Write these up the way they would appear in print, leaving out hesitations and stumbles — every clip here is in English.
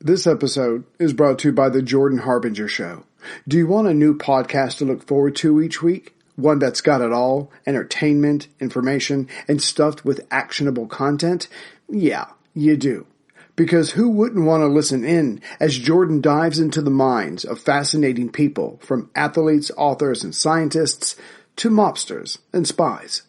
This episode is brought to you by the Jordan Harbinger Show. Do you want a new podcast to look forward to each week? One that's got it all, entertainment, information, and stuffed with actionable content? Yeah, you do. Because who wouldn't want to listen in as Jordan dives into the minds of fascinating people, from athletes, authors, and scientists to mobsters and spies.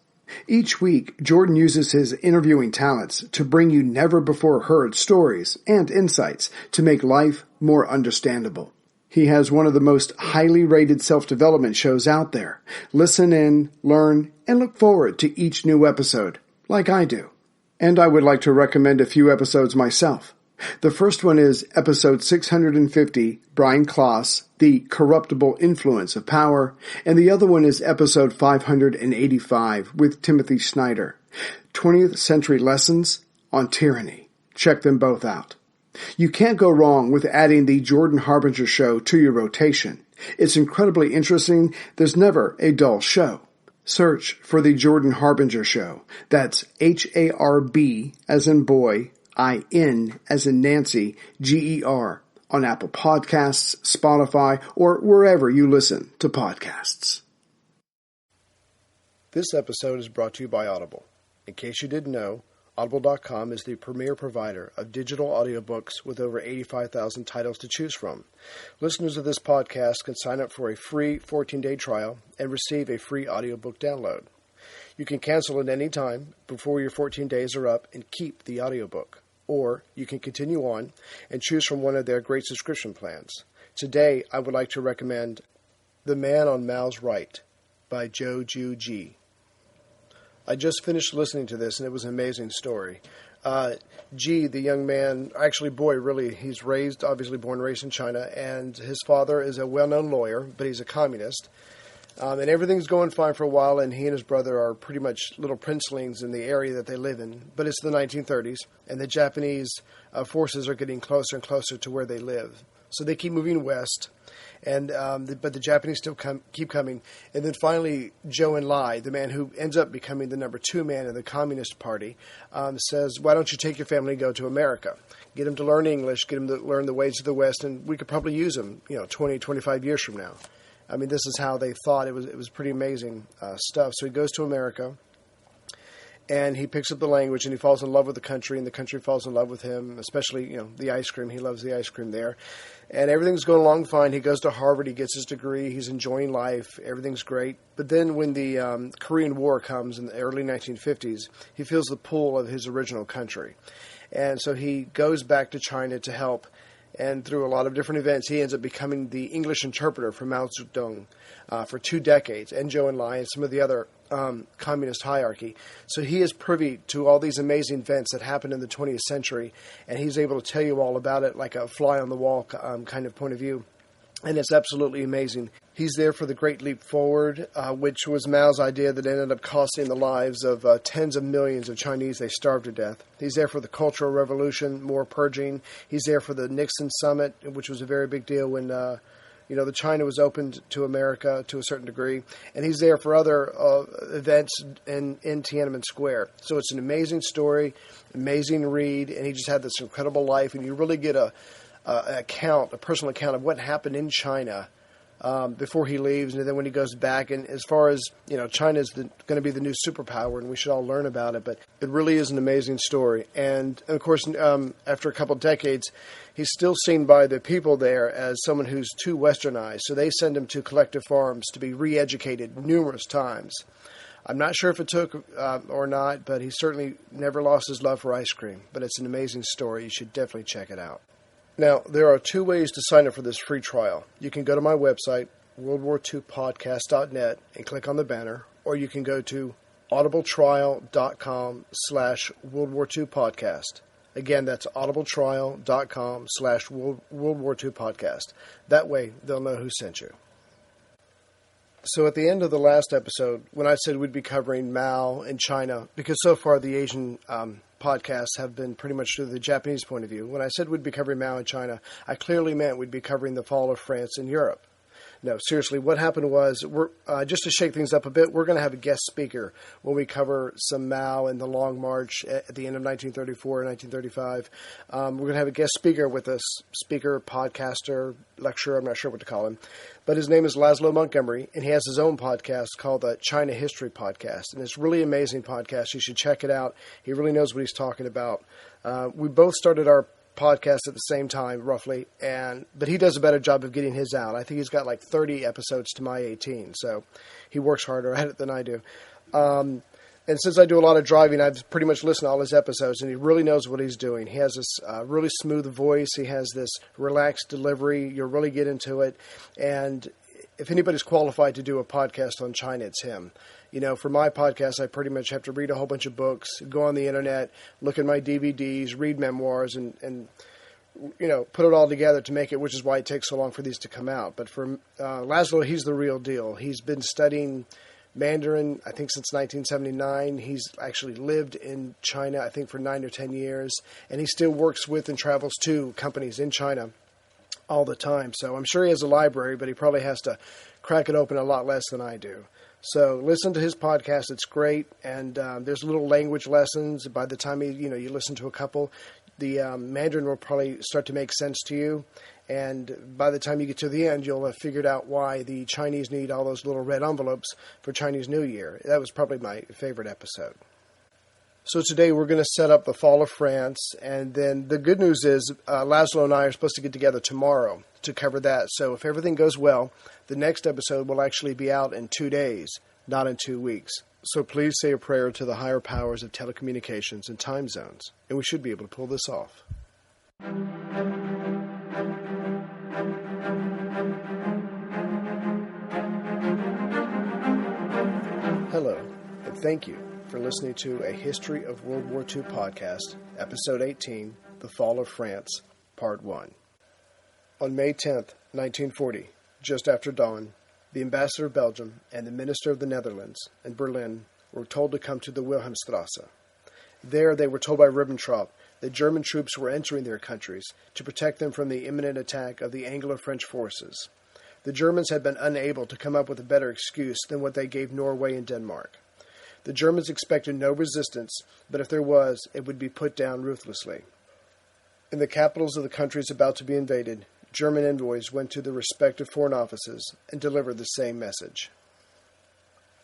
Each week, Jordan uses his interviewing talents to bring you never-before-heard stories and insights to make life more understandable. He has one of the most highly rated self-development shows out there. Listen in, learn, and look forward to each new episode, like I do. And I would like to recommend a few episodes myself. The first one is episode 650, Brian Klaas, The Corruptible Influence of Power, and the other one is episode 585 with Timothy Snyder, 20th Century Lessons on Tyranny. Check them both out. You can't go wrong with adding the Jordan Harbinger Show to your rotation. It's incredibly interesting. There's never a dull show. Search for the Jordan Harbinger Show. That's H-A-R-B as in boy, I-N as in Nancy, G-E-R, on Apple Podcasts, Spotify, or wherever you listen to podcasts. This episode is brought to you by Audible. In case you didn't know, Audible.com is the premier provider of digital audiobooks with over 85,000 titles to choose from. Listeners of this podcast can sign up for a free 14-day trial and receive a free audiobook download. You can cancel at any time before your 14 days are up and keep the audiobook. Or you can continue on and choose from one of their great subscription plans. Today, I would like to recommend The Man on Mao's Right by Zhou Ju. I just finished listening to this, and it was an amazing story. G, the young man, actually boy, really, he's obviously born and raised in China, and his father is a well-known lawyer, but he's a communist. And everything's going fine for a while, and he and his brother are pretty much little princelings in the area that they live in. But it's the 1930s, and the Japanese forces are getting closer and closer to where they live. So they keep moving west, and but the Japanese still keep coming. And then finally, Zhou Enlai, the man who ends up becoming the number 2 man in the Communist Party, says, why don't you take your family and go to America? Get them to learn English, get them to learn the ways of the West, and we could probably use them, 20, 25 years from now. I mean, this is how they thought. It was pretty amazing stuff. So he goes to America, and he picks up the language, and he falls in love with the country, and the country falls in love with him, especially, the ice cream. He loves the ice cream there. And everything's going along fine. He goes to Harvard. He gets his degree. He's enjoying life. Everything's great. But then when the Korean War comes in the early 1950s, he feels the pull of his original country. And so he goes back to China to help. And through a lot of different events, he ends up becoming the English interpreter for Mao Zedong for 2 decades, and Zhou Enlai and some of the other communist hierarchy. So he is privy to all these amazing events that happened in the 20th century, and he's able to tell you all about it like a fly-on-the-wall kind of point of view. And it's absolutely amazing. He's there for the Great Leap Forward, which was Mao's idea that ended up costing the lives of tens of millions of Chinese. They starved to death. He's there for the Cultural Revolution, more purging. He's there for the Nixon Summit, which was a very big deal when, the China was opened to America to a certain degree. And he's there for other events in Tiananmen Square. So it's an amazing story, amazing read, and he just had this incredible life. And you really get a personal account of what happened in China before he leaves, and then when he goes back. And as far as, China is going to be the new superpower, and we should all learn about it, but it really is an amazing story. And of course, after a couple decades, he's still seen by the people there as someone who's too westernized, so they send him to collective farms to be re-educated numerous times. I'm not sure if it took or not, but he certainly never lost his love for ice cream. But it's an amazing story. You should definitely check it out. Now, there are 2 ways to sign up for this free trial. You can go to my website, worldwar2podcast.net, and click on the banner, or you can go to audibletrial.com/WorldWar2podcast. Again, that's audibletrial.com/WorldWar2podcast. That way, they'll know who sent you. So at the end of the last episode, when I said we'd be covering Mao and China, because so far the Asian podcasts have been pretty much through the Japanese point of view. When I said we'd be covering Mao and China, I clearly meant we'd be covering the fall of France and Europe. No, seriously, what happened was, just to shake things up a bit, we're going to have a guest speaker when we cover some Mao and the Long March at the end of 1934 and 1935. We're going to have a guest speaker with us, speaker, podcaster, lecturer, I'm not sure what to call him. But his name is Laszlo Montgomery, and he has his own podcast called the China History Podcast. And it's a really amazing podcast. You should check it out. He really knows what he's talking about. We both started our podcast at the same time, roughly, but he does a better job of getting his out. I think he's got like 30 episodes to my 18, so he works harder at it than I do. And since I do a lot of driving, I've pretty much listened to all his episodes, and he really knows what he's doing. He has this really smooth voice. He has this relaxed delivery. You'll really get into it. And if anybody's qualified to do a podcast on China, it's him. You know, for my podcast, I pretty much have to read a whole bunch of books, go on the internet, look at my DVDs, read memoirs, and you know, put it all together to make it, which is why it takes so long for these to come out. But for Laszlo, he's the real deal. He's been studying Mandarin, I think, since 1979. He's actually lived in China, I think, for 9 or 10 years. And he still works with and travels to companies in China all the time. So I'm sure he has a library, but he probably has to crack it open a lot less than I do. So listen to his podcast. It's great. And there's little language lessons. By the time you listen to a couple, the Mandarin will probably start to make sense to you. And by the time you get to the end, you'll have figured out why the Chinese need all those little red envelopes for Chinese New Year. That was probably my favorite episode. So today we're going to set up the fall of France, and then the good news is Laszlo and I are supposed to get together tomorrow to cover that. So if everything goes well, the next episode will actually be out in 2 days, not in 2 weeks. So please say a prayer to the higher powers of telecommunications and time zones, and we should be able to pull this off. Hello, and thank you for listening to a History of World War II podcast, Episode 18, The Fall of France, Part 1. On May 10th, 1940, just after dawn, the ambassador of Belgium and the minister of the Netherlands in Berlin were told to come to the Wilhelmstrasse. There they were told by Ribbentrop that German troops were entering their countries to protect them from the imminent attack of the Anglo-French forces. The Germans had been unable to come up with a better excuse than what they gave Norway and Denmark. The Germans expected no resistance, but if there was, it would be put down ruthlessly. In the capitals of the countries about to be invaded, German envoys went to the respective foreign offices and delivered the same message.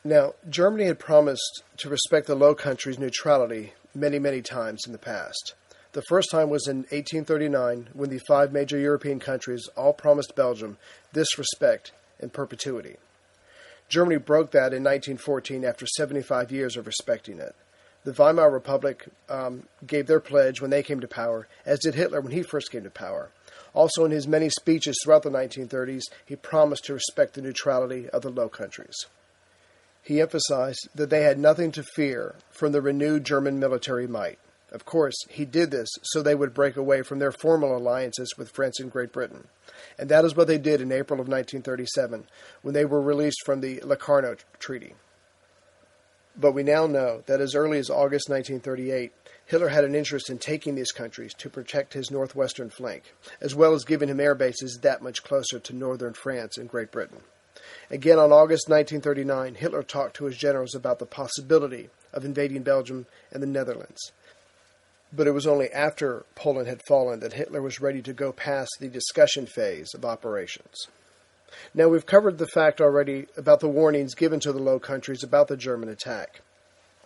Now, Germany had promised to respect the Low Countries' neutrality many, many times in the past. The first time was in 1839, when the 5 major European countries all promised Belgium this respect in perpetuity. Germany broke that in 1914 after 75 years of respecting it. The Weimar Republic gave their pledge when they came to power, as did Hitler when he first came to power. Also, in his many speeches throughout the 1930s, he promised to respect the neutrality of the Low Countries. He emphasized that they had nothing to fear from the renewed German military might. Of course, he did this so they would break away from their formal alliances with France and Great Britain. And that is what they did in April of 1937, when they were released from the Locarno Treaty. But we now know that as early as August 1938, Hitler had an interest in taking these countries to protect his northwestern flank, as well as giving him air bases that much closer to northern France and Great Britain. Again, on August 1939, Hitler talked to his generals about the possibility of invading Belgium and the Netherlands. But it was only after Poland had fallen that Hitler was ready to go past the discussion phase of operations. Now, we've covered the fact already about the warnings given to the Low Countries about the German attack.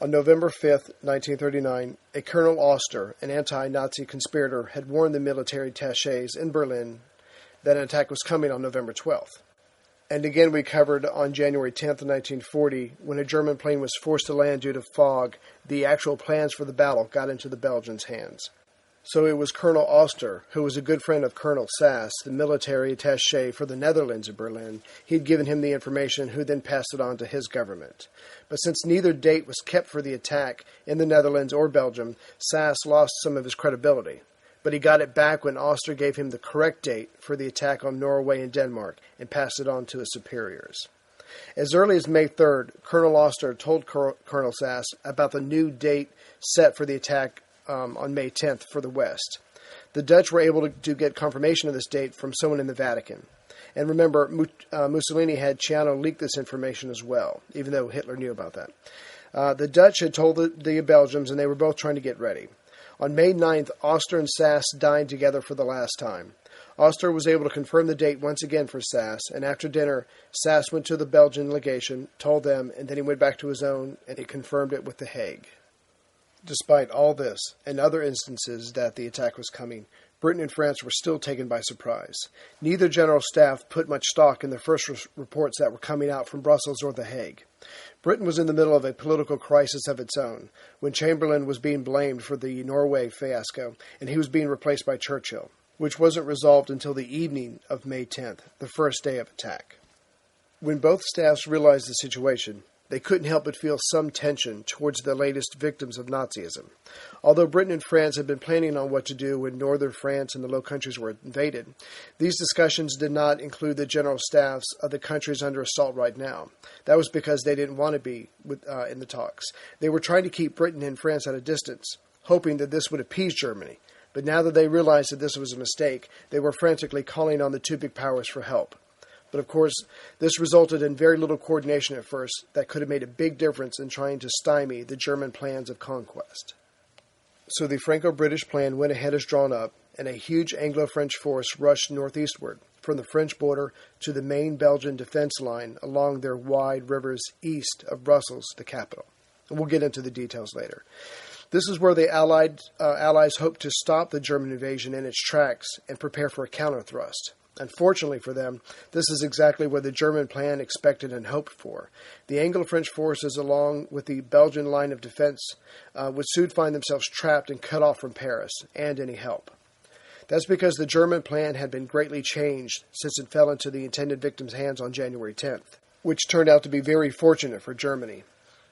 On November 5th, 1939, a Colonel Oster, an anti-Nazi conspirator, had warned the military attachés in Berlin that an attack was coming on November 12th. And again we covered on January 10th, 1940, when a German plane was forced to land due to fog, the actual plans for the battle got into the Belgians' hands. So it was Colonel Oster, who was a good friend of Colonel Sass, the military attaché for the Netherlands in Berlin. He'd given him the information, who then passed it on to his government. But since neither date was kept for the attack in the Netherlands or Belgium, Sass lost some of his credibility. But he got it back when Oster gave him the correct date for the attack on Norway and Denmark and passed it on to his superiors. As early as May 3rd, Colonel Oster told Colonel Sass about the new date set for the attack on May 10th for the West. The Dutch were able to get confirmation of this date from someone in the Vatican. And remember, Mussolini had Ciano leak this information as well, even though Hitler knew about that. The Dutch had told the Belgians, and they were both trying to get ready. On May 9th, Oster and Sass dined together for the last time. Oster was able to confirm the date once again for Sass, and after dinner, Sass went to the Belgian legation, told them, and then he went back to his own, and he confirmed it with The Hague. Despite all this, and other instances that the attack was coming, Britain and France were still taken by surprise. Neither general staff put much stock in the first reports that were coming out from Brussels or The Hague. Britain was in the middle of a political crisis of its own, when Chamberlain was being blamed for the Norway fiasco, and he was being replaced by Churchill, which wasn't resolved until the evening of May 10th, the first day of attack. When both staffs realized the situation, they couldn't help but feel some tension towards the latest victims of Nazism. Although Britain and France had been planning on what to do when northern France and the Low Countries were invaded, these discussions did not include the general staffs of the countries under assault right now. That was because they didn't want to be in the talks. They were trying to keep Britain and France at a distance, hoping that this would appease Germany. But now that they realized that this was a mistake, they were frantically calling on the two big powers for help. But of course, this resulted in very little coordination at first that could have made a big difference in trying to stymie the German plans of conquest. So the Franco-British Plan went ahead as drawn up, and a huge Anglo-French force rushed northeastward from the French border to the main Belgian defense line along their wide rivers east of Brussels, the capital. And we'll get into the details later. This is where the Allies hoped to stop the German invasion in its tracks and prepare for a counter-thrust. Unfortunately for them, this is exactly what the German plan expected and hoped for. The Anglo-French forces, along with the Belgian line of defense, would soon find themselves trapped and cut off from Paris and any help. That's because the German plan had been greatly changed since it fell into the intended victims' hands on January 10th, which turned out to be very fortunate for Germany.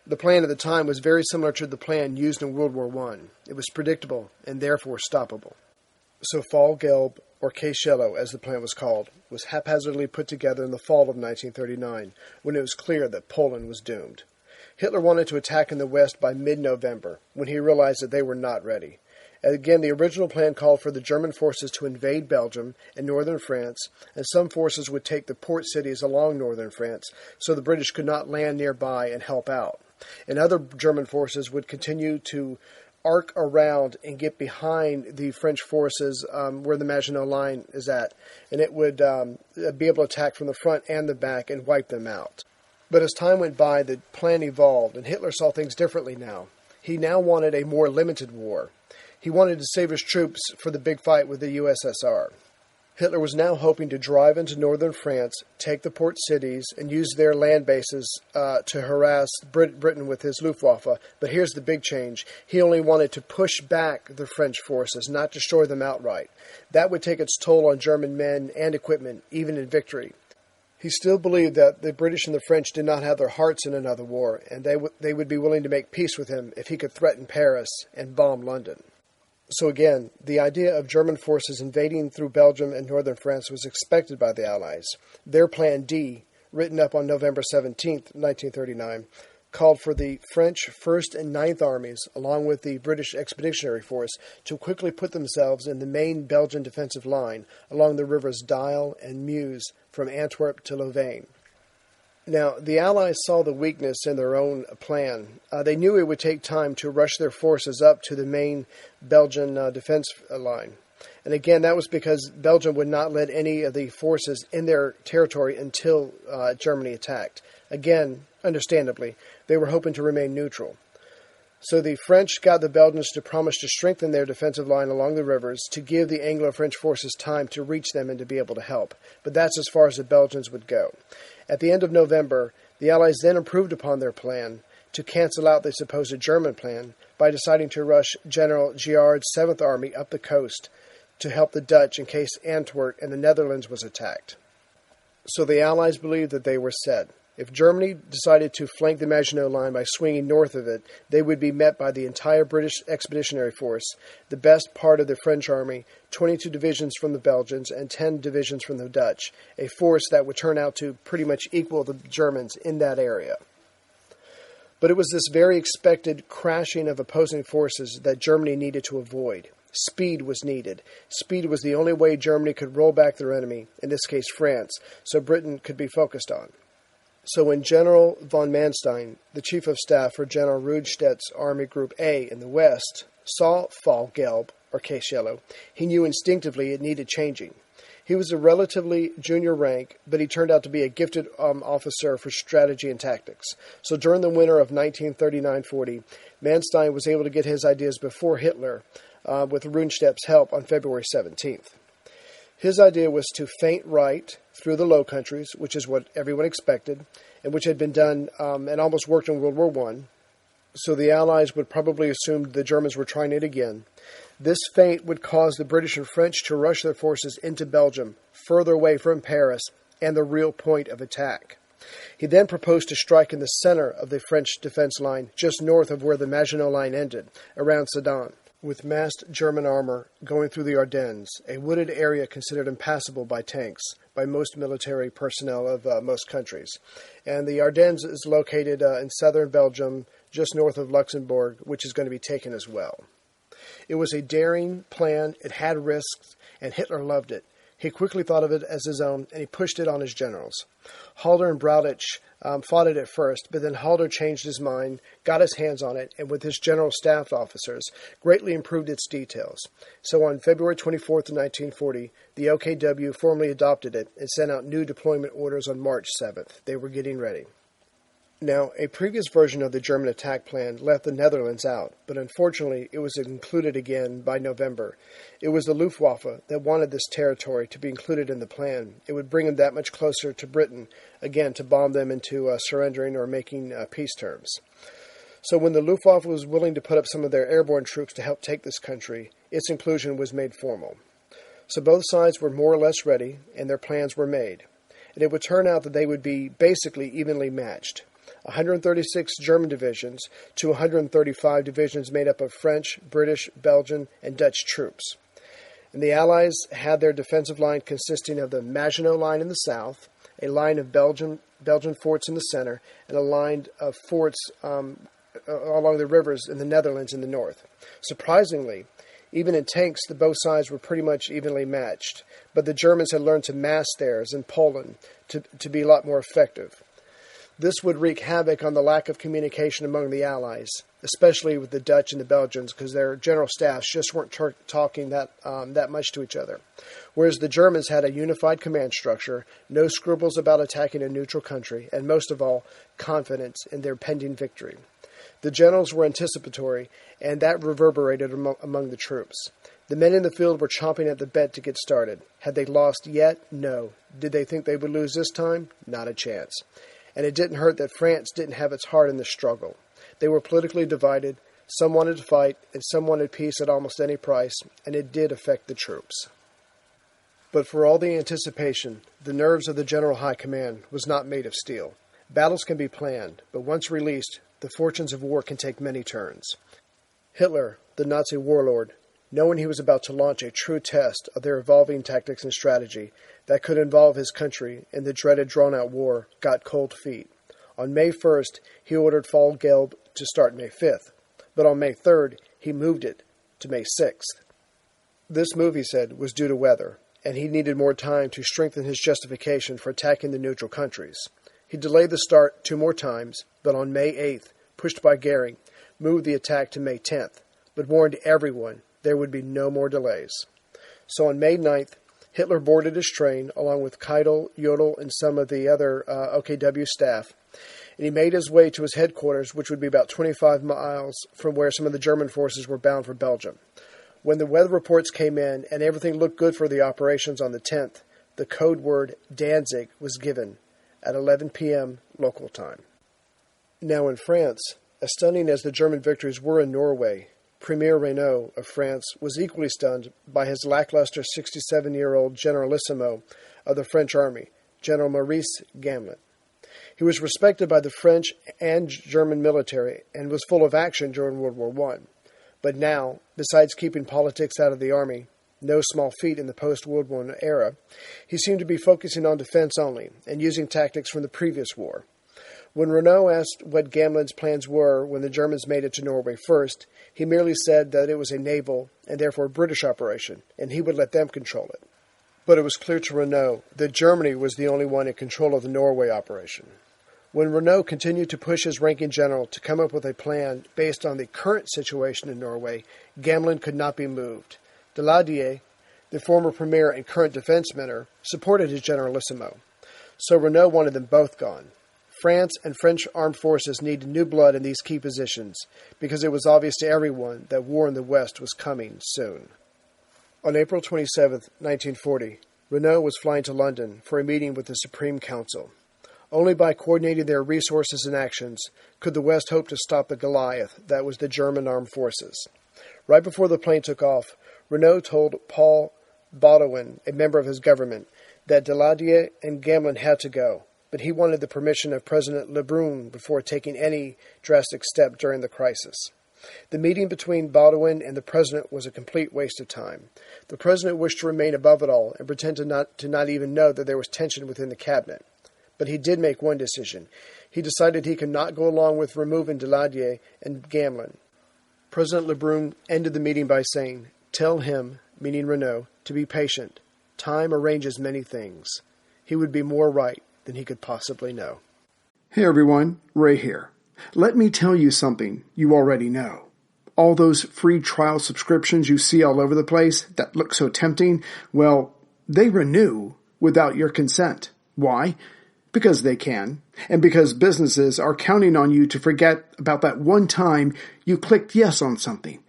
The plan at the time was very similar to the plan used in World War I. It was predictable and therefore stoppable. So Fall Gelb, or Churchills as the plan was called, was haphazardly put together in the fall of 1939, when it was clear that Poland was doomed. Hitler wanted to attack in the west by mid-November, when he realized that they were not ready. Again, the original plan called for the German forces to invade Belgium and northern France, and some forces would take the port cities along northern France, so the British could not land nearby and help out. And other German forces would continue to arc around and get behind the French forces where the Maginot Line is at, and it would be able to attack from the front and the back and wipe them out. But as time went by, the plan evolved, and Hitler saw things differently now. He now wanted a more limited war. He wanted to save his troops for the big fight with the USSR. Hitler was now hoping to drive into northern France, take the port cities, and use their land bases to harass Britain with his Luftwaffe. But here's the big change. He only wanted to push back the French forces, not destroy them outright. That would take its toll on German men and equipment, even in victory. He still believed that the British and the French did not have their hearts in another war, and they would be willing to make peace with him if he could threaten Paris and bomb London. So again, the idea of German forces invading through Belgium and northern France was expected by the Allies. Their Plan D, written up on November 17, 1939, called for the French 1st and 9th Armies, along with the British Expeditionary Force, to quickly put themselves in the main Belgian defensive line along the rivers Dyle and Meuse from Antwerp to Louvain. Now, the Allies saw the weakness in their own plan. They knew it would take time to rush their forces up to the main Belgian defense line. And again, that was because Belgium would not let any of the forces in their territory until Germany attacked. Again, understandably, they were hoping to remain neutral. So the French got the Belgians to promise to strengthen their defensive line along the rivers to give the Anglo-French forces time to reach them and to be able to help. But that's as far as the Belgians would go. At the end of November, the Allies then improved upon their plan to cancel out the supposed German plan by deciding to rush General Giard's 7th Army up the coast to help the Dutch in case Antwerp and the Netherlands was attacked. So the Allies believed that they were set. If Germany decided to flank the Maginot Line by swinging north of it, they would be met by the entire British Expeditionary Force, the best part of the French army, 22 divisions from the Belgians, and 10 divisions from the Dutch, a force that would turn out to pretty much equal the Germans in that area. But it was this very expected crashing of opposing forces that Germany needed to avoid. Speed was needed. Speed was the only way Germany could roll back their enemy, in this case France, so Britain could be focused on. So when General von Mannstein, the Chief of Staff for General Rundstedt's Army Group A in the west, saw Fall Gelb, or Case Yellow, he knew instinctively it needed changing. He was a relatively junior rank, but he turned out to be a gifted officer for strategy and tactics. So during the winter of 1939-40, Mannstein was able to get his ideas before Hitler, with Rundstedt's help on February 17th. His idea was to feint right through the Low Countries, which is what everyone expected, and which had been done and almost worked in World War I. So the Allies would probably assume the Germans were trying it again. This feint would cause the British and French to rush their forces into Belgium, further away from Paris and the real point of attack. He then proposed to strike in the center of the French defense line, just north of where the Maginot Line ended, around Sedan, with massed German armor going through the Ardennes, a wooded area considered impassable by tanks, by most military personnel of most countries. And the Ardennes is located in southern Belgium, just north of Luxembourg, which is going to be taken as well. It was a daring plan, it had risks, and Hitler loved it. He quickly thought of it as his own, and he pushed it on his generals. Halder and Brauchitsch fought it at first, but then Halder changed his mind, got his hands on it, and with his general staff officers, greatly improved its details. So on February 24th, 1940, the OKW formally adopted it and sent out new deployment orders on March 7th. They were getting ready. Now, a previous version of the German attack plan left the Netherlands out, but unfortunately it was included again by November. It was the Luftwaffe that wanted this territory to be included in the plan. It would bring them that much closer to Britain, again, to bomb them into surrendering or making peace terms. So when the Luftwaffe was willing to put up some of their airborne troops to help take this country, its inclusion was made formal. So both sides were more or less ready, and their plans were made. And it would turn out that they would be basically evenly matched. 136 German divisions to 135 divisions made up of French, British, Belgian, and Dutch troops. And the Allies had their defensive line consisting of the Maginot Line in the south, a line of Belgian forts in the center, and a line of forts along the rivers in the Netherlands in the north. Surprisingly, even in tanks, both sides were pretty much evenly matched, but the Germans had learned to mass theirs in Poland to be a lot more effective. This would wreak havoc on the lack of communication among the Allies, especially with the Dutch and the Belgians, because their general staffs just weren't talking that much to each other. Whereas the Germans had a unified command structure, no scruples about attacking a neutral country, and most of all, confidence in their pending victory. The generals were anticipatory, and that reverberated among the troops. The men in the field were chomping at the bit to get started. Had they lost yet? No. Did they think they would lose this time? Not a chance. And it didn't hurt that France didn't have its heart in the struggle. They were politically divided. Some wanted to fight, and some wanted peace at almost any price, and it did affect the troops. But for all the anticipation, the nerves of the General High Command was not made of steel. Battles can be planned, but once released, the fortunes of war can take many turns. Hitler, the Nazi warlord, knowing he was about to launch a true test of their evolving tactics and strategy that could involve his country in the dreaded drawn-out war, got cold feet. On May 1st, he ordered Fall Gelb to start May 5th, but on May 3rd, he moved it to May 6th. This move, he said, was due to weather, and he needed more time to strengthen his justification for attacking the neutral countries. He delayed the start 2 more times, but on May 8th, pushed by Goering, moved the attack to May 10th, but warned everyone there would be no more delays. So on May 9th, Hitler boarded his train along with Keitel, Jodl, and some of the other OKW staff, and he made his way to his headquarters, which would be about 25 miles from where some of the German forces were bound for Belgium. When the weather reports came in and everything looked good for the operations on the 10th, the code word Danzig was given at 11 p.m. local time. Now in France, as stunning as the German victories were in Norway, Premier Reynaud of France was equally stunned by his lackluster 67-year-old generalissimo of the French army, General Maurice Gamelin. He was respected by the French and German military and was full of action during World War I. But now, besides keeping politics out of the army, no small feat in the post-World War era, he seemed to be focusing on defense only and using tactics from the previous war. When Renault asked what Gamelin's plans were when the Germans made it to Norway first, he merely said that it was a naval and therefore British operation, and he would let them control it. But it was clear to Renault that Germany was the only one in control of the Norway operation. When Renault continued to push his ranking general to come up with a plan based on the current situation in Norway, Gamelin could not be moved. Daladier, the former premier and current defense minister, supported his generalissimo. So Renault wanted them both gone. France and French armed forces needed new blood in these key positions because it was obvious to everyone that war in the West was coming soon. On April 27, 1940, Renault was flying to London for a meeting with the Supreme Council. Only by coordinating their resources and actions could the West hope to stop the Goliath that was the German armed forces. Right before the plane took off, Renault told Paul Baudouin, a member of his government, that Daladier and Gamelin had to go, but he wanted the permission of President Lebrun before taking any drastic step during the crisis. The meeting between Baudouin and the president was a complete waste of time. The president wished to remain above it all and pretend to not even know that there was tension within the cabinet. But he did make one decision. He decided he could not go along with removing Daladier and Gamelin. President Lebrun ended the meeting by saying, "Tell him," meaning Renault, "to be patient. Time arranges many things." He would be more right than he could possibly know. Hey everyone, Ray here. Let me tell you something you already know. All those free trial subscriptions you see all over the place that look so tempting, well, they renew without your consent. Why? Because they can, and because businesses are counting on you to forget about that one time you clicked yes on something,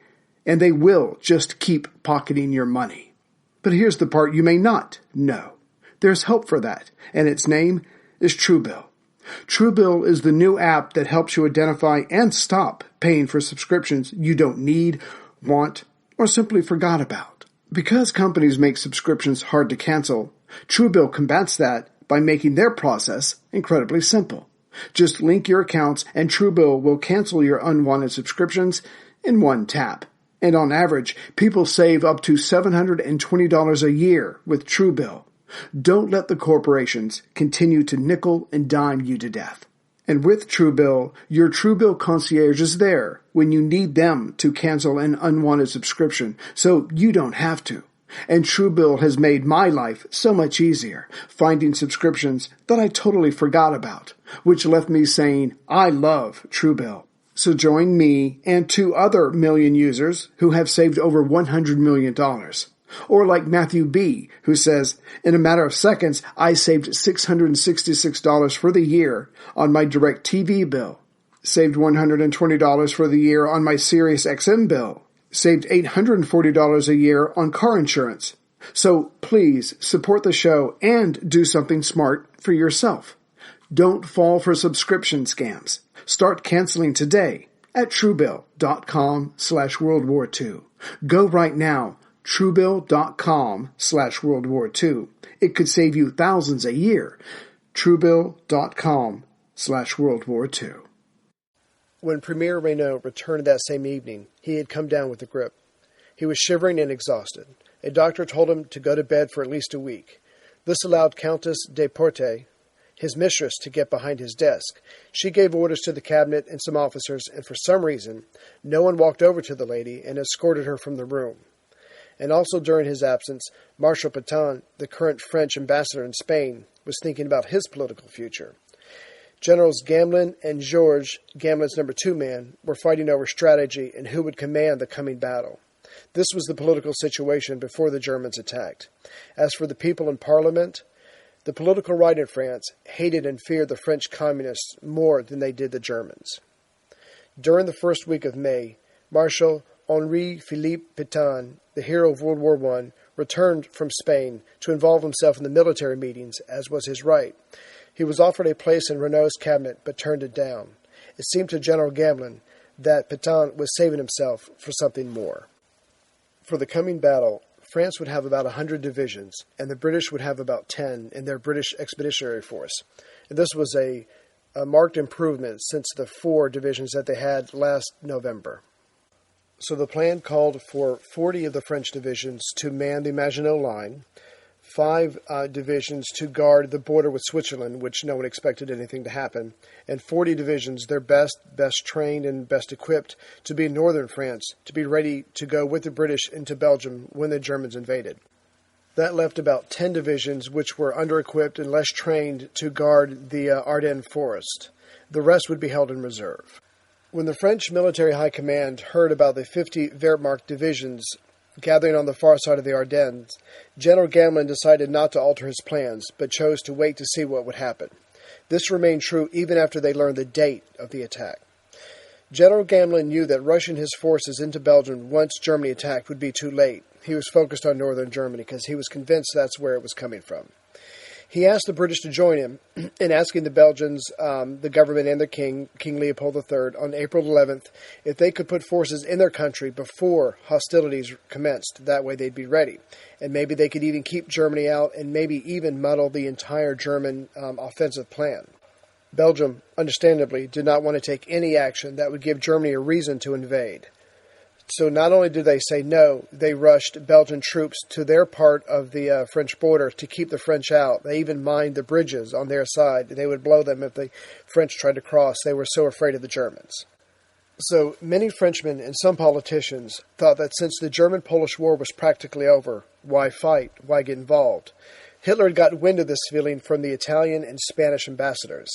and they will just keep pocketing your money. But here's the part you may not know. There's help for that, and its name is truebill. Truebill is the new app that helps you identify and stop paying for subscriptions you don't need, want, or simply forgot about. Because companies make subscriptions hard to cancel, Truebill combats that by making their process incredibly simple. Just link your accounts and Truebill will cancel your unwanted subscriptions in one tap. And on average, people save up to $720 a year with Truebill. Don't let the corporations continue to nickel and dime you to death. And with Truebill, your Truebill concierge is there when you need them to cancel an unwanted subscription, so you don't have to. And Truebill has made my life so much easier, finding subscriptions that I totally forgot about, which left me saying, I love Truebill. So join me and 2 other million users who have saved over $100 million. Or like Matthew B., who says, in a matter of seconds, I saved $666 for the year on my DirecTV bill, saved $120 for the year on my Sirius XM bill, saved $840 a year on car insurance. So please support the show and do something smart for yourself. Don't fall for subscription scams. Start canceling today at truebill.com/World War II. Go right now, truebill.com/World War II. It could save you thousands a year. truebill.com/World War II. When Premier Renault returned that same evening, he had come down with the grippe. He was shivering and exhausted. A doctor told him to go to bed for at least a week. This allowed Countess de Porte, his mistress, to get behind his desk. She gave orders to the cabinet and some officers, and for some reason, no one walked over to the lady and escorted her from the room. And also during his absence, Marshal Pétain, the current French ambassador in Spain, was thinking about his political future. Generals Gamelin and Georges, Gamelin's number 2 man, were fighting over strategy and who would command the coming battle. This was the political situation before the Germans attacked. As for the people in Parliament, the political right in France hated and feared the French communists more than they did the Germans. During the first week of May, Marshal Henri-Philippe Pétain, the hero of World War I, returned from Spain to involve himself in the military meetings, as was his right. He was offered a place in Renault's cabinet, but turned it down. It seemed to General Gamelin that Pétain was saving himself for something more. For the coming battle, France would have about 100 divisions, and the British would have about 10 in their British Expeditionary Force. And this was a marked improvement since the 4 divisions that they had last November. So the plan called for 40 of the French divisions to man the Maginot Line, 5 divisions to guard the border with Switzerland, which no one expected anything to happen, and 40 divisions, their best trained and best equipped, to be in northern France, to be ready to go with the British into Belgium when the Germans invaded. That left about 10 divisions, which were under-equipped and less trained, to guard the Ardennes forest. The rest would be held in reserve. When the French military high command heard about the 50 Wehrmacht divisions gathering on the far side of the Ardennes, General Gamelin decided not to alter his plans, but chose to wait to see what would happen. This remained true even after they learned the date of the attack. General Gamelin knew that rushing his forces into Belgium once Germany attacked would be too late. He was focused on northern Germany because he was convinced that's where it was coming from. He asked the British to join him in asking the Belgians, the government and their king, King Leopold III, on April 11th, if they could put forces in their country before hostilities commenced. That way they'd be ready. And maybe they could even keep Germany out and maybe even muddle the entire German offensive plan. Belgium, understandably, did not want to take any action that would give Germany a reason to invade. So not only did they say no, they rushed Belgian troops to their part of the French border to keep the French out. They even mined the bridges on their side. They would blow them if the French tried to cross. They were so afraid of the Germans. So many Frenchmen and some politicians thought that since the German-Polish War was practically over, why fight? Why get involved? Hitler had got wind of this feeling from the Italian and Spanish ambassadors.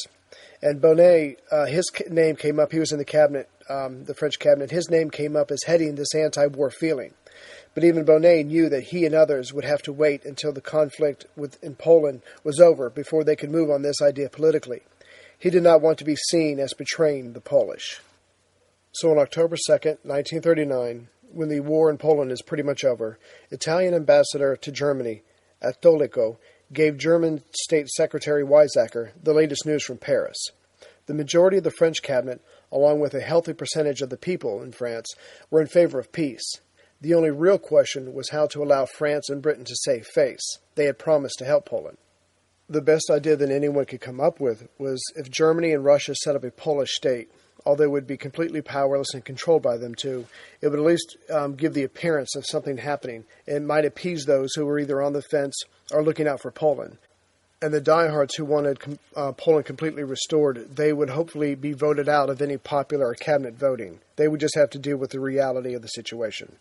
And Bonnet, his name came up. He was in the cabinet, the French cabinet. His name came up as heading this anti-war feeling. But even Bonnet knew that he and others would have to wait until the conflict in Poland was over before they could move on this idea politically. He did not want to be seen as betraying the Polish. So on October 2nd, 1939, when the war in Poland is pretty much over, Italian ambassador to Germany, Attolico, gave German State Secretary Weizsäcker the latest news from Paris. The majority of the French cabinet, along with a healthy percentage of the people in France, were in favor of peace. The only real question was how to allow France and Britain to save face. They had promised to help Poland. The best idea that anyone could come up with was if Germany and Russia set up a Polish state. Although it would be completely powerless and controlled by them too, it would at least give the appearance of something happening. It might appease those who were either on the fence or looking out for Poland. And the diehards who wanted Poland completely restored, they would hopefully be voted out of any popular or cabinet voting. They would just have to deal with the reality of the situation.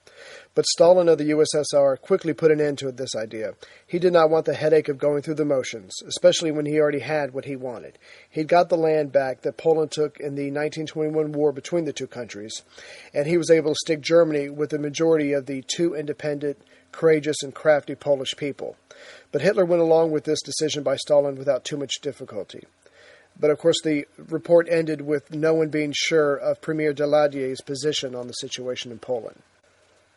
But Stalin of the USSR quickly put an end to this idea. He did not want the headache of going through the motions, especially when he already had what he wanted. He'd got the land back that Poland took in the 1921 war between the two countries, and he was able to stick Germany with the majority of the two independent, courageous, and crafty Polish people. But Hitler went along with this decision by Stalin without too much difficulty. But of course the report ended with no one being sure of Premier Daladier's position on the situation in Poland.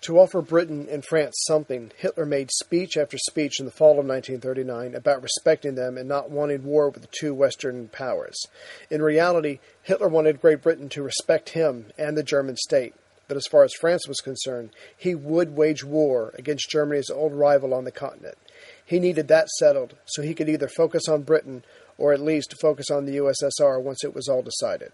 To offer Britain and France something, Hitler made speech after speech in the fall of 1939 about respecting them and not wanting war with the two Western powers. In reality, Hitler wanted Great Britain to respect him and the German state. But as far as France was concerned, he would wage war against Germany's old rival on the continent. He needed that settled so he could either focus on Britain or at least focus on the USSR once it was all decided.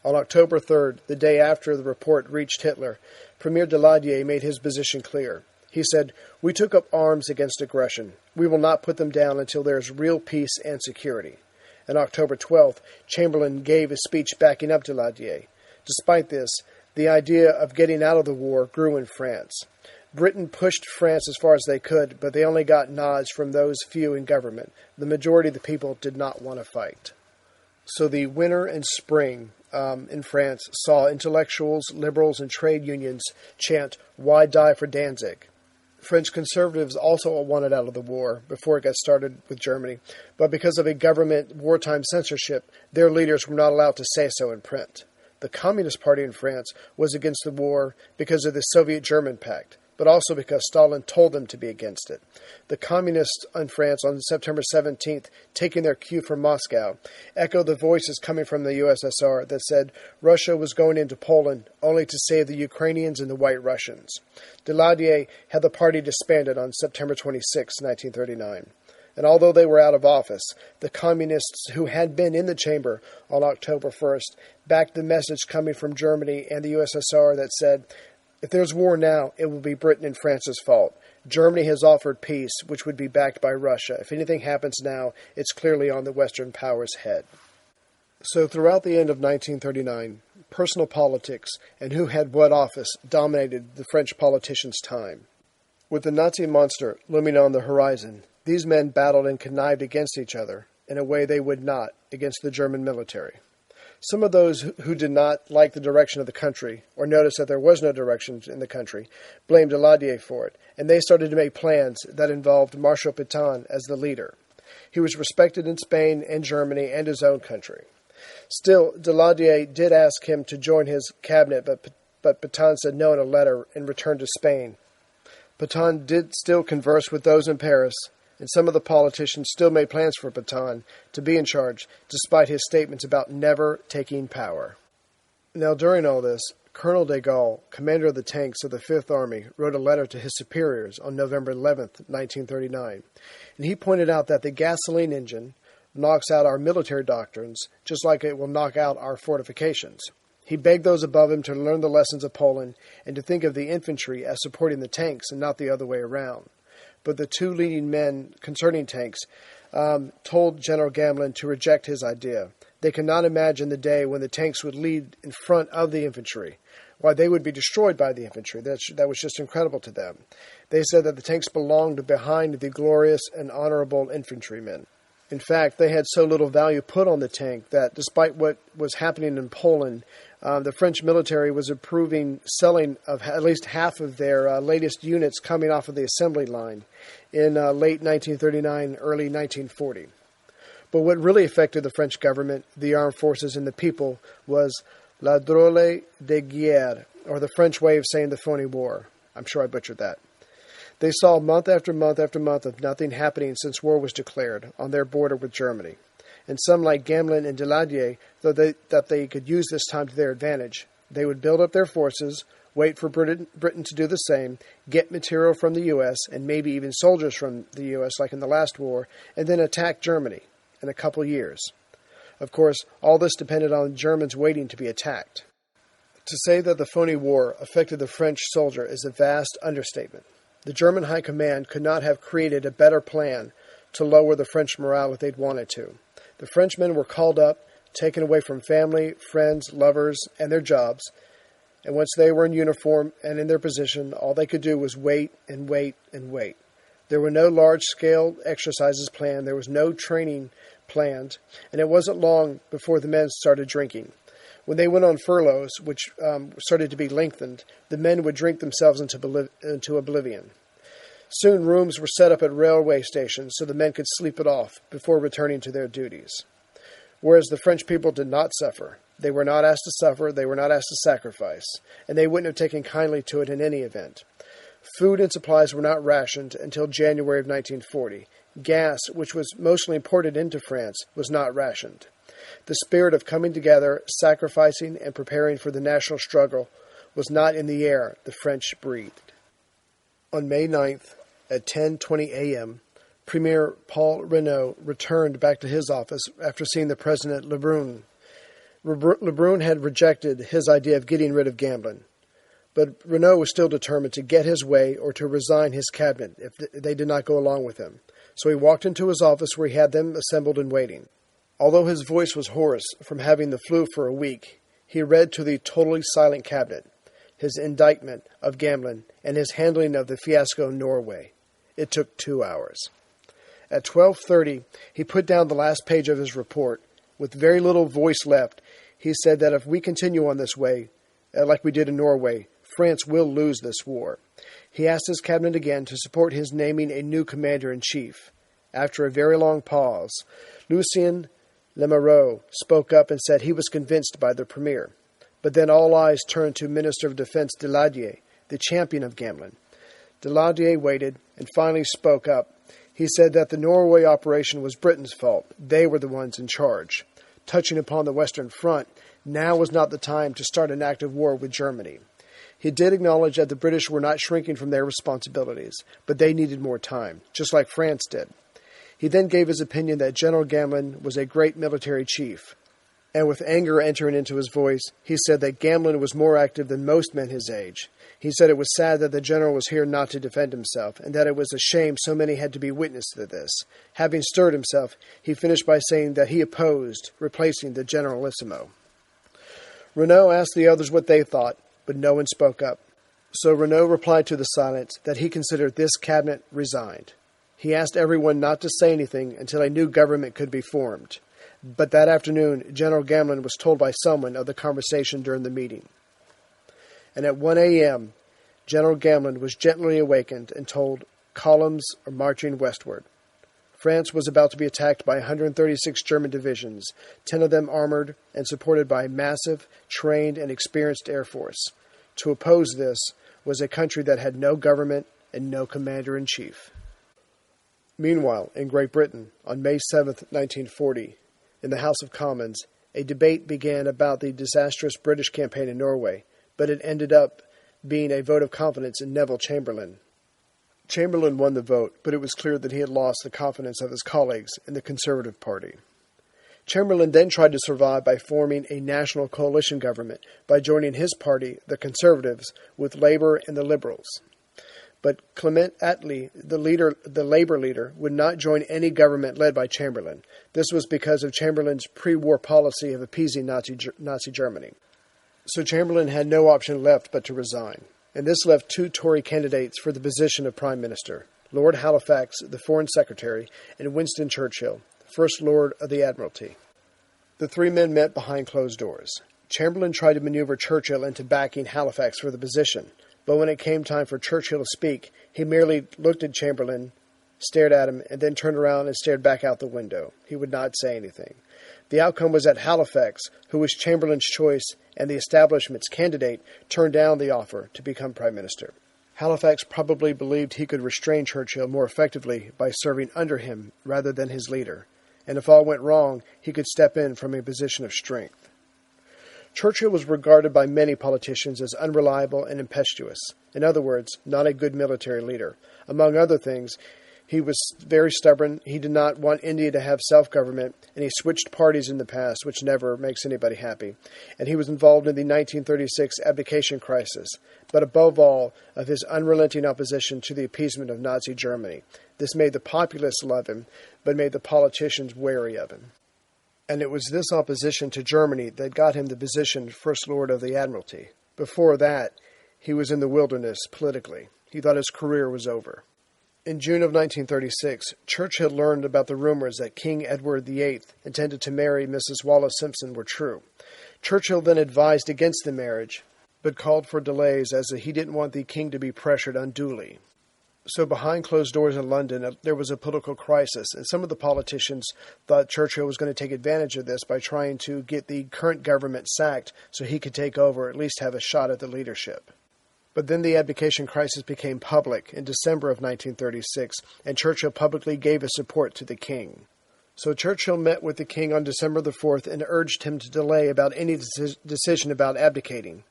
On October 3rd, the day after the report reached Hitler, Premier Daladier made his position clear. He said, "We took up arms against aggression. We will not put them down until there is real peace and security." On October 12th, Chamberlain gave a speech backing up Daladier. Despite this, the idea of getting out of the war grew in France. Britain pushed France as far as they could, but they only got nods from those few in government. The majority of the people did not want to fight. So the winter and spring in France saw intellectuals, liberals, and trade unions chant, "Why die for Danzig?" French conservatives also wanted out of the war before it got started with Germany, but because of a government wartime censorship, their leaders were not allowed to say so in print. The Communist Party in France was against the war because of the Soviet-German Pact, but also because Stalin told them to be against it. The Communists in France on September 17th, taking their cue from Moscow, echoed the voices coming from the USSR that said Russia was going into Poland only to save the Ukrainians and the White Russians. Daladier had the party disbanded on September 26, 1939. And although they were out of office, the communists who had been in the chamber on October 1st backed the message coming from Germany and the USSR that said, "If there's war now, it will be Britain and France's fault. Germany has offered peace, which would be backed by Russia. If anything happens now, it's clearly on the Western powers' head. So throughout the end of 1939, personal politics and who had what office dominated the French politicians' time. With the Nazi monster looming on the horizon, these men battled and connived against each other in a way they would not against the German military. Some of those who did not like the direction of the country, or noticed that there was no direction in the country, blamed Daladier for it, and they started to make plans that involved Marshal Pétain as the leader. He was respected in Spain and Germany and his own country. Still, Daladier did ask him to join his cabinet, but Pétain said no in a letter and returned to Spain. Pétain did still converse with those in Paris, and some of the politicians still made plans for Pétain to be in charge, despite his statements about never taking power. Now, during all this, Colonel de Gaulle, commander of the tanks of the Fifth Army, wrote a letter to his superiors on November 11, 1939, and he pointed out that the gasoline engine knocks out our military doctrines just like it will knock out our fortifications. He begged those above him to learn the lessons of Poland and to think of the infantry as supporting the tanks and not the other way around. But the two leading men concerning tanks told General Gamelin to reject his idea. They could not imagine the day when the tanks would lead in front of the infantry. Why, they would be destroyed by the infantry. That was just incredible to them. They said that the tanks belonged behind the glorious and honorable infantrymen. In fact, they had so little value put on the tank that despite what was happening in Poland, the French military was approving selling of at least half of their latest units coming off of the assembly line in late 1939, early 1940. But what really affected the French government, the armed forces, and the people was la drôle de guerre, or the French way of saying the Phony War. I'm sure I butchered that. They saw month after month after month of nothing happening since war was declared on their border with Germany. And some, like Gamelin and Daladier, thought that they could use this time to their advantage. They would build up their forces, wait for Britain to do the same, get material from the U.S., and maybe even soldiers from the U.S., like in the last war, and then attack Germany in a couple years. Of course, all this depended on the Germans waiting to be attacked. To say that the Phony War affected the French soldier is a vast understatement. The German High Command could not have created a better plan to lower the French morale if they'd wanted to. The Frenchmen were called up, taken away from family, friends, lovers, and their jobs, and once they were in uniform and in their position, all they could do was wait and wait and wait. There were no large-scale exercises planned, there was no training planned, and it wasn't long before the men started drinking. When they went on furloughs, which started to be lengthened, the men would drink themselves into oblivion. Soon rooms were set up at railway stations so the men could sleep it off before returning to their duties. Whereas the French people did not suffer. They were not asked to suffer, they were not asked to sacrifice, and they wouldn't have taken kindly to it in any event. Food and supplies were not rationed until January of 1940. Gas, which was mostly imported into France, was not rationed. The spirit of coming together, sacrificing, and preparing for the national struggle was not in the air the French breathed. On May 9th, at 10:20 a.m., Premier Paul Reynaud returned back to his office after seeing the President Lebrun. Lebrun had rejected his idea of getting rid of Gamelin, but Reynaud was still determined to get his way or to resign his cabinet if they did not go along with him. So he walked into his office where he had them assembled and waiting. Although his voice was hoarse from having the flu for a week, he read to the totally silent cabinet his indictment of Gamelin and his handling of the fiasco in Norway. It took 2 hours. At 12:30, he put down the last page of his report. With very little voice left, he said that if we continue on this way, like we did in Norway, France will lose this war. He asked his cabinet again to support his naming a new commander-in-chief. After a very long pause, Lucien Lemarot spoke up and said he was convinced by the premier. But then all eyes turned to Minister of Defense Daladier, the champion of Gamelin. Daladier waited and finally spoke up. He said that the Norway operation was Britain's fault. They were the ones in charge. Touching upon the Western Front, now was not the time to start an active war with Germany. He did acknowledge that the British were not shrinking from their responsibilities, but they needed more time, just like France did. He then gave his opinion that General Gamelin was a great military chief. And with anger entering into his voice, he said that Gamelin was more active than most men his age. He said it was sad that the general was here not to defend himself, and that it was a shame so many had to be witness to this. Having stirred himself, he finished by saying that he opposed replacing the generalissimo. Renaud asked the others what they thought, but no one spoke up. So Renaud replied to the silence that he considered this cabinet resigned. He asked everyone not to say anything until a new government could be formed. But that afternoon, General Gamelin was told by someone of the conversation during the meeting. And at 1 a.m., General Gamelin was gently awakened and told columns are marching westward. France was about to be attacked by 136 German divisions, 10 of them armored and supported by a massive, trained, and experienced air force. To oppose this was a country that had no government and no commander-in-chief. Meanwhile, in Great Britain, on May 7, 1940, in the House of Commons, a debate began about the disastrous British campaign in Norway, but it ended up being a vote of confidence in Neville Chamberlain. Chamberlain won the vote, but it was clear that he had lost the confidence of his colleagues in the Conservative Party. Chamberlain then tried to survive by forming a national coalition government by joining his party, the Conservatives, with Labour and the Liberals. But Clement Attlee, the Labour leader, would not join any government led by Chamberlain. This was because of Chamberlain's pre-war policy of appeasing Nazi Germany. So Chamberlain had no option left but to resign. And this left two Tory candidates for the position of Prime Minister, Lord Halifax, the Foreign Secretary, and Winston Churchill, First Lord of the Admiralty. The three men met behind closed doors. Chamberlain tried to maneuver Churchill into backing Halifax for the position. But when it came time for Churchill to speak, he merely looked at Chamberlain, stared at him, and then turned around and stared back out the window. He would not say anything. The outcome was that Halifax, who was Chamberlain's choice and the establishment's candidate, turned down the offer to become Prime Minister. Halifax probably believed he could restrain Churchill more effectively by serving under him rather than his leader, and if all went wrong, he could step in from a position of strength. Churchill was regarded by many politicians as unreliable and impetuous. In other words, not a good military leader. Among other things, he was very stubborn, he did not want India to have self-government, and he switched parties in the past, which never makes anybody happy. And he was involved in the 1936 Abdication crisis, but above all, of his unrelenting opposition to the appeasement of Nazi Germany. This made the populace love him, but made the politicians wary of him. And it was this opposition to Germany that got him the position First Lord of the Admiralty. Before that, he was in the wilderness politically. He thought his career was over. In June of 1936, Churchill learned about the rumors that King Edward VIII intended to marry Mrs. Wallis Simpson were true. Churchill then advised against the marriage, but called for delays as he didn't want the king to be pressured unduly. So behind closed doors in London, there was a political crisis, and some of the politicians thought Churchill was going to take advantage of this by trying to get the current government sacked so he could take over, or at least have a shot at the leadership. But then the abdication crisis became public in December of 1936, and Churchill publicly gave his support to the king. So Churchill met with the king on December the 4th and urged him to delay about any decision about abdicating.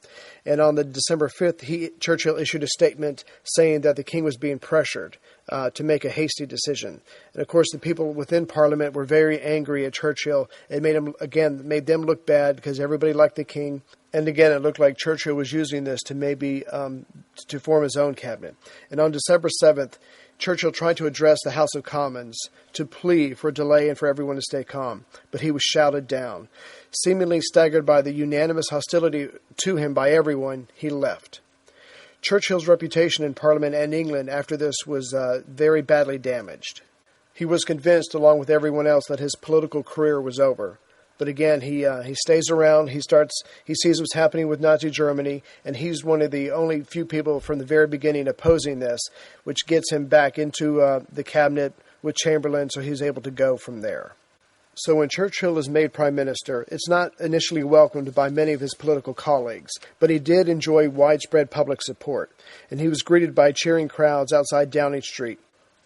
And on the December 5th, Churchill issued a statement saying that the king was being pressured to make a hasty decision. And of course, the people within Parliament were very angry at Churchill. It made them look bad because everybody liked the king. And again, it looked like Churchill was using this to maybe to form his own cabinet. And on December 7th, Churchill tried to address the House of Commons to plea for delay and for everyone to stay calm, but he was shouted down. Seemingly staggered by the unanimous hostility to him by everyone, he left. Churchill's reputation in Parliament and England after this was very badly damaged. He was convinced, along with everyone else, that his political career was over. But again, he stays around, he sees what's happening with Nazi Germany, and he's one of the only few people from the very beginning opposing this, which gets him back into the cabinet with Chamberlain, so he's able to go from there. So when Churchill is made Prime Minister, it's not initially welcomed by many of his political colleagues, but he did enjoy widespread public support, and he was greeted by cheering crowds outside Downing Street.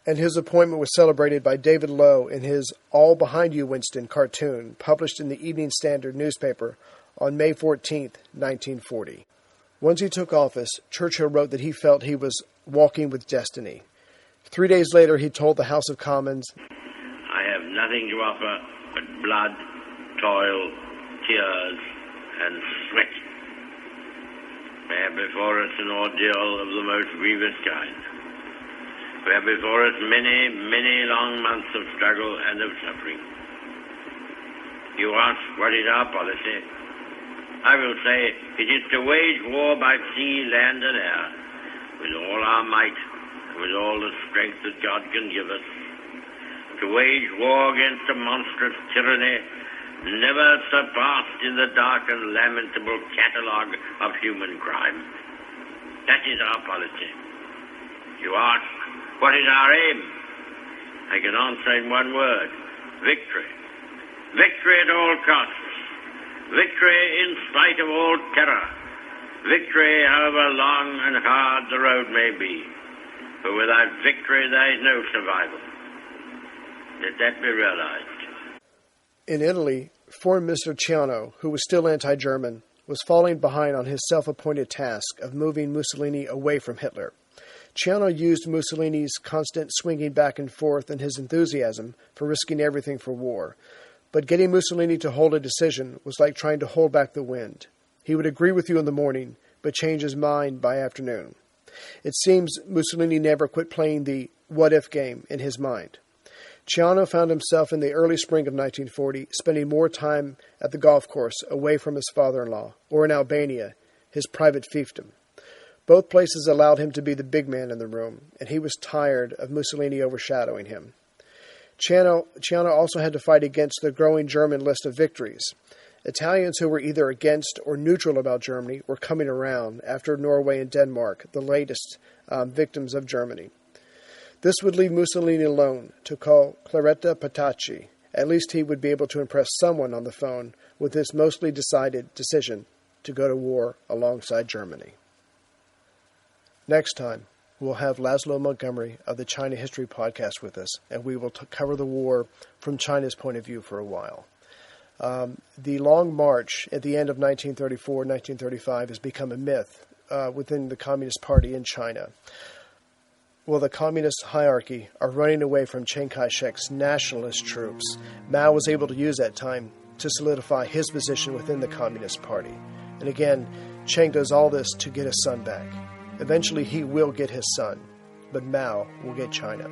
And his appointment was celebrated by David Lowe in his All Behind You, Winston cartoon, published in the Evening Standard newspaper on May 14, 1940. Once he took office, Churchill wrote that he felt he was walking with destiny. 3 days later, he told the House of Commons, "I have nothing to offer but blood, toil, tears, and sweat. We have before us an ordeal of the most grievous kind. We have before us many, many long months of struggle and of suffering. You ask, what is our policy? I will say, it is to wage war by sea, land, and air, with all our might, and with all the strength that God can give us. To wage war against a monstrous tyranny never surpassed in the dark and lamentable catalogue of human crime. That is our policy. You ask, what is our aim? I can answer in one word, victory. Victory at all costs. Victory in spite of all terror. Victory however long and hard the road may be. For without victory there is no survival. Let that be realized. In Italy, Foreign Minister Ciano, who was still anti-German, was falling behind on his self-appointed task of moving Mussolini away from Hitler. Ciano used Mussolini's constant swinging back and forth and his enthusiasm for risking everything for war. But getting Mussolini to hold a decision was like trying to hold back the wind. He would agree with you in the morning, but change his mind by afternoon. It seems Mussolini never quit playing the what-if game in his mind. Ciano found himself in the early spring of 1940 spending more time at the golf course away from his father-in-law, or in Albania, his private fiefdom. Both places allowed him to be the big man in the room, and he was tired of Mussolini overshadowing him. Ciano also had to fight against the growing German list of victories. Italians who were either against or neutral about Germany were coming around after Norway and Denmark, the latest victims of Germany. This would leave Mussolini alone to call Claretta Petacci. At least he would be able to impress someone on the phone with his mostly decided decision to go to war alongside Germany. Next time, we'll have Laszlo Montgomery of the China History Podcast with us, and we will cover the war from China's point of view for a while. The Long March at the end of 1934-1935 has become a myth within the Communist Party in China. While the communist hierarchy are running away from Chiang Kai-shek's nationalist troops, Mao was able to use that time to solidify his position within the Communist Party. And again, Chiang does all this to get his son back. Eventually he will get his son, but Mao will get China.